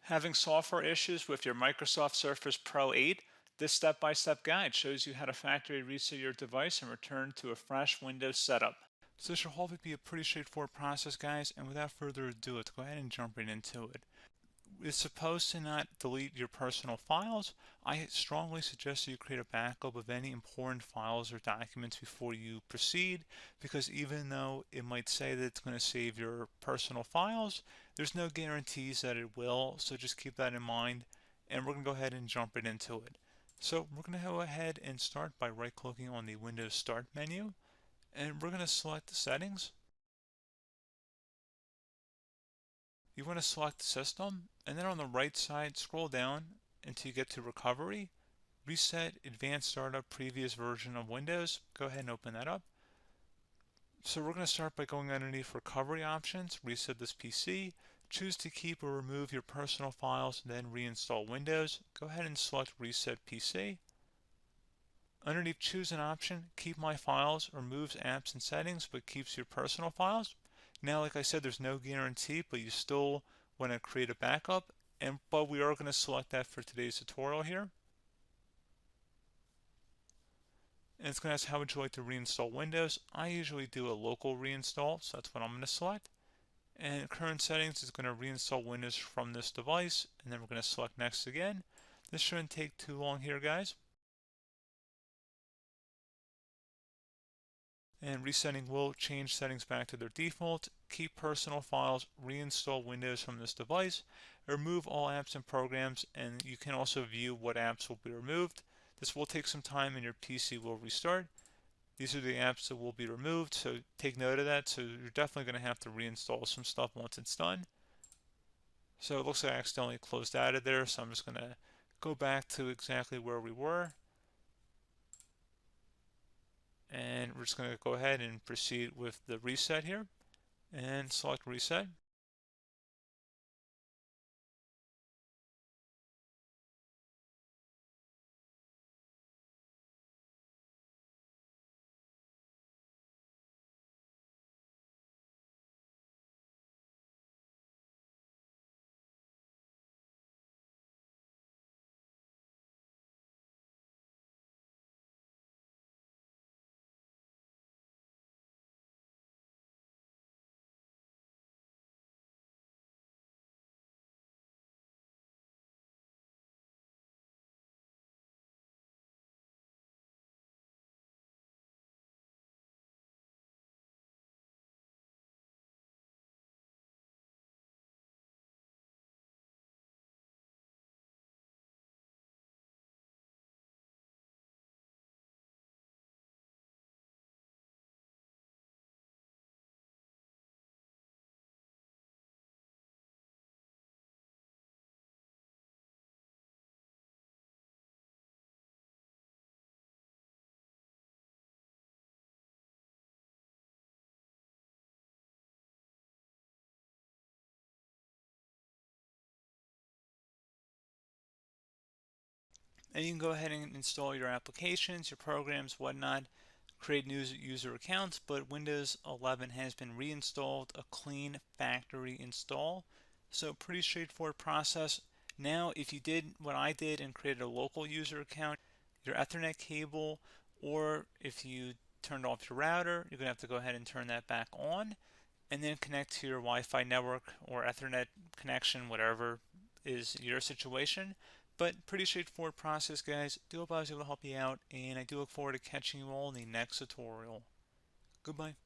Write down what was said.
Having software issues with your Microsoft Surface Pro 8? This step-by-step guide shows you how to factory reset your device and return to a fresh Windows setup. So this should hopefully be a pretty straightforward process, guys, and without further ado, let's go ahead and jump right into it. It's supposed to not delete your personal files. I strongly suggest that you create a backup of any important files or documents before you proceed, because even though it might say that it's going to save your personal files, there's no guarantees that it will, so just keep that in mind, and we're going to go ahead and jump right into it. So we're going to go ahead and start by right-clicking on the Windows Start menu, and we're going to select the settings. You want to select System, and then on the right side, scroll down until you get to Recovery. Reset Advanced Startup Previous Version of Windows. Go ahead and open that up. So we're going to start by going underneath Recovery Options, reset this PC. Choose to keep or remove your personal files, then reinstall Windows. Go ahead and select Reset PC. Underneath Choose an option, Keep My Files removes apps and settings but keeps your personal files. Now, like I said, there's no guarantee, but you still want to create a backup, but we are going to select that for today's tutorial here. And it's going to ask how would you like to reinstall Windows. I usually do a local reinstall, so that's what I'm going to select. And current settings is going to reinstall Windows from this device, and then we're going to select next again. This shouldn't take too long here, guys. And resetting will change settings back to their default, keep personal files, reinstall Windows from this device, remove all apps and programs, and you can also view what apps will be removed. This will take some time and your PC will restart. These are the apps that will be removed, so take note of that. So you're definitely going to have to reinstall some stuff once it's done. So it looks like I accidentally closed out of there, so I'm just going to go back to exactly where we were. And we're just going to go ahead and proceed with the reset here and select reset. And you can go ahead and install your applications, your programs, whatnot, create new user accounts, but Windows 11 has been reinstalled, a clean factory install. So pretty straightforward process. Now, if you did what I did and created a local user account, your Ethernet cable, or if you turned off your router, you're going to have to go ahead and turn that back on and then connect to your Wi-Fi network or Ethernet connection, whatever is your situation. But pretty straightforward process, guys. Do hope I was able to help you out, and I do look forward to catching you all in the next tutorial. Goodbye.